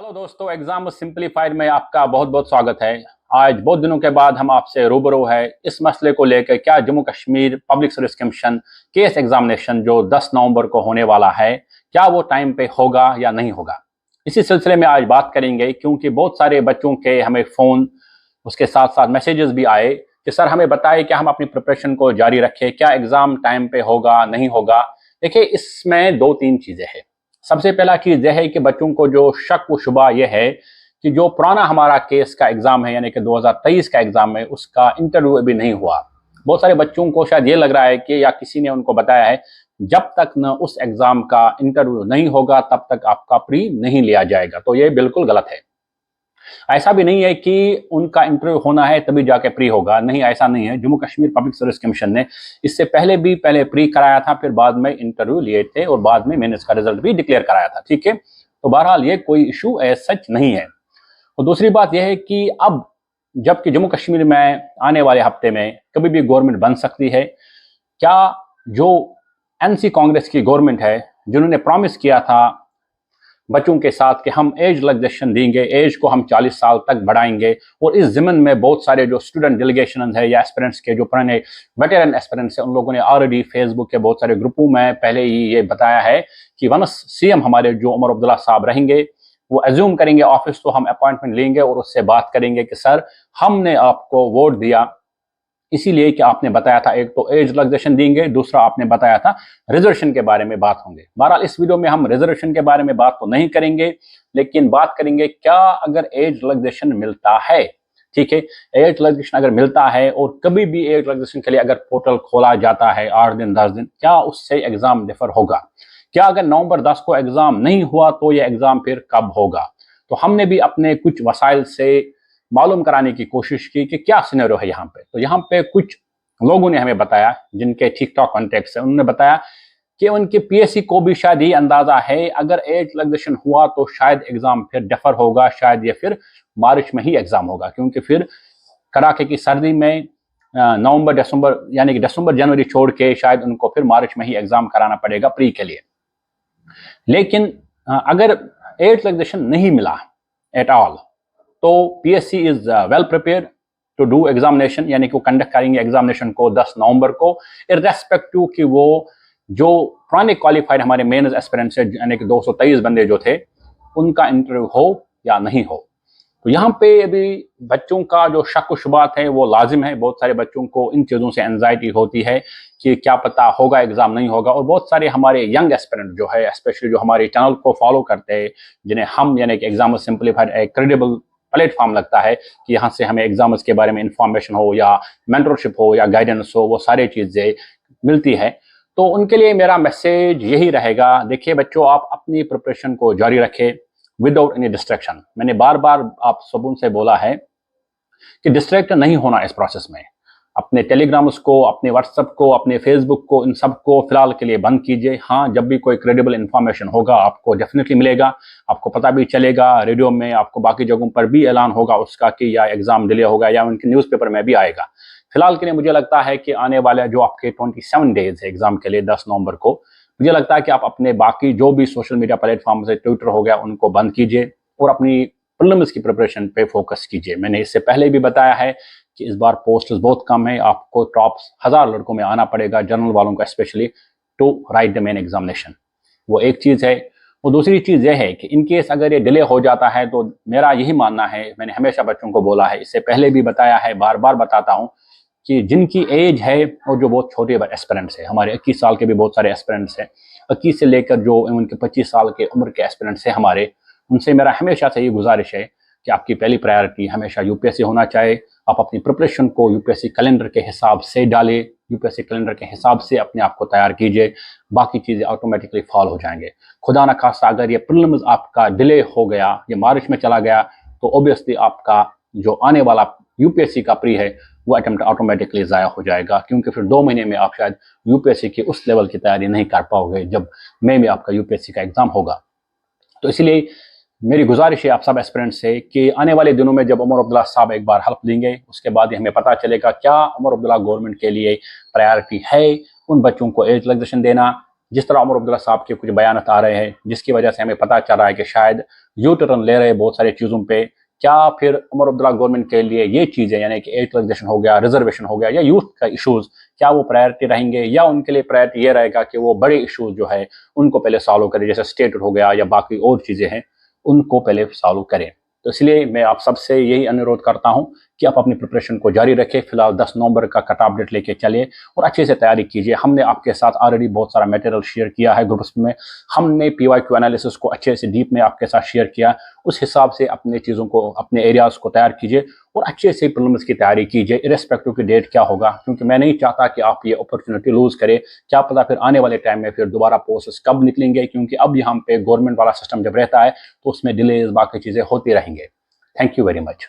Hello दोस्तों, exam simplified में आपका बहुत बहुत स्वागत है। आज बहुत दिनों के बाद हम आपसे रूबरू है इस मसले को लेकर, क्या Jammu Kashmir public service commission case examination जो 10 नवंबर को होने वाला है, क्या वो टाइम पे होगा या नहीं होगा। इसी सिलसिले में आज बात करेंगे, क्योंकि बहुत सारे बच्चों के हमें फ़ोन, उसके साथ साथ मैसेजेस भी आए कि सर हमें बताएं क्या हम अपनी प्रिपरेशन को जारी रखें, क्या एग्ज़ाम टाइम पे होगा नहीं होगा। देखिए, इसमें दो तीन चीज़ें हैं। सबसे पहला चीज़ यह है कि बच्चों को जो शक व शुबा यह है कि जो पुराना हमारा केस का एग्ज़ाम है, यानी कि 2023 का एग्ज़ाम है, उसका इंटरव्यू अभी नहीं हुआ। बहुत सारे बच्चों को शायद ये लग रहा है कि या किसी ने उनको बताया है, जब तक न उस एग्ज़ाम का इंटरव्यू नहीं होगा तब तक आपका प्री नहीं लिया जाएगा। तो ये बिल्कुल गलत है। ऐसा भी नहीं है कि उनका इंटरव्यू होना है तभी जाके प्री होगा, नहीं, ऐसा नहीं है। Jammu Kashmir public service commission ने इससे पहले भी प्री कराया था, फिर बाद में इंटरव्यू लिए थे और बाद में मैंने इसका रिजल्ट भी डिक्लेयर कराया था। ठीक है, तो बहरहाल ये कोई इशू एज सच नहीं है। और दूसरी बात यह है कि अब जबकि जम्मू कश्मीर में आने वाले हफ्ते में कभी भी गवर्नमेंट बन सकती है, क्या जो एनसी कांग्रेस की गवर्नमेंट है, जिन्होंने प्रॉमिस किया था बच्चों के साथ कि हम एज रिलैक्सेशन देंगे, एज को हम 40 साल तक बढ़ाएंगे, और इस ज़िमन में बहुत सारे जो स्टूडेंट डेलीगेशन है या एस्पिरेंट्स के जो पुराने वेटरन एस्पिरेंट्स हैं, उन लोगों ने ऑलरेडी फेसबुक के बहुत सारे ग्रुपों में पहले ही ये बताया है कि वनस सीएम हमारे जो उमर अब्दुल्ला साहब रहेंगे, वो एज्यूम करेंगे ऑफिस, तो हम अपॉइंटमेंट लेंगे और उससे बात करेंगे कि सर हमने आपको वोट दिया इसीलिए कि आपने बताया था, एक तो एज रिलैक्सेशन देंगे, दूसरा आपने बताया था रिजर्वेशन के बारे में बात होंगे। बहरहाल इस वीडियो में हम रिजर्वेशन के बारे में बात तो नहीं करेंगे, लेकिन बात करेंगे क्या अगर एज रिलैक्सेशन मिलता है। ठीक है, एज रिलैक्सेशन अगर मिलता है और कभी भी एज रिलैक्सेशन के लिए अगर पोर्टल खोला जाता है 8 दिन 10 दिन, क्या उससे एग्जाम डिफर होगा? क्या अगर नवंबर 10 को एग्जाम नहीं हुआ तो ये एग्जाम फिर कब होगा? तो हमने भी अपने कुछ वसाइल से मालूम कराने की कोशिश की कि क्या सिनेरियो है यहाँ पे। तो यहाँ पे कुछ लोगों ने हमें बताया, जिनके ठीक ठाक कॉन्टेक्ट है, उन्होंने बताया कि उनके पीएससी को भी शायद ये अंदाजा है, अगर एज रिलैक्सेशन हुआ तो शायद एग्जाम फिर डेफर होगा, शायद ये फिर मार्च में ही एग्जाम होगा, क्योंकि फिर कड़ाके की सर्दी में नवंबर दिसंबर यानी कि दिसंबर जनवरी छोड़ के शायद उनको फिर मार्च में ही एग्जाम कराना पड़ेगा प्री के लिए। लेकिन अगर एज रिलैक्सेशन नहीं मिला एट ऑल, तो PSC is well prepared to do examination, यानी कि वो कंडक्ट करेंगे एग्जामिनेशन को 10 नवंबर को, इर्रेस्पेक्टिव कि वो जो पुराने क्वालिफाइड हमारे मेन एस्पिरेंट्स है, यानी कि 223 बंदे जो थे, उनका इंटरव्यू हो या नहीं हो। तो यहाँ पे अभी बच्चों का जो शक व शुबात है वो लाजिम है। बहुत सारे बच्चों को इन चीज़ों से एंजाइटी होती है कि क्या पता होगा एग्जाम नहीं होगा। और बहुत सारे हमारे यंग एस्पिरेंट जो है, स्पेशली जो हमारे चैनल को फॉलो करते हैं, जिन्हें हम यानी कि एग्जाम सिंपलीफाइड एक क्रेडिबल प्लेटफॉर्म लगता है कि यहाँ से हमें एग्जाम्स के बारे में इंफॉर्मेशन हो या मेंटरशिप हो या गाइडेंस हो, वो सारी चीज़ें मिलती है। तो उनके लिए मेरा मैसेज यही रहेगा, देखिए बच्चों, आप अपनी प्रिपरेशन को जारी रखें विदाउट एनी डिस्ट्रैक्शन। मैंने बार बार आप सबों से बोला है कि डिस्ट्रैक्ट नहीं होना इस प्रोसेस में। अपने टेलीग्राम्स को, अपने व्हाट्सएप को, अपने फेसबुक को, इन सब को फिलहाल के लिए बंद कीजिए। हाँ, जब भी कोई क्रेडिबल इंफॉर्मेशन होगा आपको डेफिनेटली मिलेगा, आपको पता भी चलेगा, रेडियो में आपको बाकी जगहों पर भी ऐलान होगा उसका कि या एग्जाम डिले होगा या उनके न्यूज़पेपर में भी आएगा। फिलहाल के लिए मुझे लगता है कि आने वाले जो आपके 27 डेज है एग्जाम के लिए 10 नवंबर को, मुझे लगता है कि आप अपने बाकी जो भी सोशल मीडिया प्लेटफॉर्म है, ट्विटर हो गया, उनको बंद कीजिए और अपनी प्रीलिम्स की प्रिपरेशन पे फोकस कीजिए। मैंने इससे पहले भी बताया है कि इस बार पोस्ट बहुत कम है, आपको टॉप 1000 लड़कों में आना पड़ेगा, जनरल वालों का specially, to write the main examination. वो एक चीज़ है। और दूसरी चीज़ यह है कि इन केस अगर ये डिले हो जाता है, तो मेरा यही मानना है, मैंने हमेशा बच्चों को बोला है, इससे पहले भी बताया है, बार बार बताता हूँ, कि जिनकी एज है और जो बहुत छोटे एस्पिरेंट्स है, हमारे 21 साल के भी बहुत सारे एस्पिरेंट्स हैं, 21 से लेकर जो उनके 25 साल के उम्र के एस्पिरेंट्स हैं हमारे, उनसे मेरा हमेशा से ये गुजारिश है कि आपकी पहली प्रायोरिटी हमेशा यूपीएससी होना चाहिए। आप अपनी प्रिपरेशन को यूपीएससी कैलेंडर के हिसाब से डालें, यूपीएससी कैलेंडर के हिसाब से अपने आप को तैयार कीजिए, बाकी चीज़ें ऑटोमेटिकली फॉलो हो जाएंगे। खुदा न खास्ता अगर ये प्रीलिम्स आपका डिले हो गया, ये मार्च में चला गया, तो ऑब्वियसली आपका जो आने वाला यूपीएससी का प्री है वो अटेम्प्ट ऑटोमेटिकली ज़ाया हो जाएगा, क्योंकि फिर 2 महीने में आप शायद यूपीएससी की उस लेवल की तैयारी नहीं कर पाओगे जब मई में आपका यूपीएससी का एग्ज़ाम होगा। तो इसलिए मेरी गुजारिश है आप सब एस्पिरेंट्स से कि आने वाले दिनों में जब उमर अब्दुल्ला साहब एक बार हेल्प देंगे, उसके बाद ही हमें पता चलेगा क्या उमर अब्दुल्ला गवर्नमेंट के लिए प्रायोरिटी है उन बच्चों को एज रिलैक्सेशन देना, जिस तरह उमर अब्दुल्ला साहब के कुछ बयान आ रहे हैं जिसकी वजह से हमें पता चल रहा है कि शायद यू टर्न ले रहे हैं बहुत सारी चीज़ों पे, क्या फिर उमर अब्दुल्ला गवर्नमेंट के लिए ये चीज़ें यानी कि एज रिलैक्सेशन हो गया, रिजर्वेशन हो गया या यूथ का इशूज़, क्या वो प्रायोरिटी रहेंगे या उनके लिए प्रायोरिटी ये रहेगा कि वो बड़े इशूज़ जो है उनको पहले सॉल्व करें, जैसे स्टेटहुड हो गया या बाकी और चीज़ें हैं उनको पहले सॉल्व करें। तो इसलिए मैं आप सबसे यही अनुरोध करता हूं कि आप अपनी प्रिपरेशन को जारी रखें। फिलहाल 10 नवंबर का कट ऑफ डेट लेके चलिए और अच्छे से तैयारी कीजिए। हमने आपके साथ ऑलरेडी बहुत सारा मटेरियल शेयर किया है ग्रुप्स में, हमने PYQ एनालिसिस को अच्छे से डीप में आपके साथ शेयर किया। उस हिसाब से अपने चीज़ों को, अपने एरियाज को तैयार कीजिए और अच्छे से प्रीलिम्स की तैयारी कीजिए, इरेस्पेक्टिव की डेट क्या होगा, क्योंकि मैं नहीं चाहता कि आप ये अपॉर्चुनिटी लूज करें। क्या पता फिर आने वाले टाइम में फिर दोबारा पोस्ट्स कब निकलेंगे, क्योंकि अब यहाँ पे गवर्नमेंट वाला सिस्टम जब रहता है तो उसमें डिलेज बाकी चीज़ें होती रहेंगे। Thank you very much.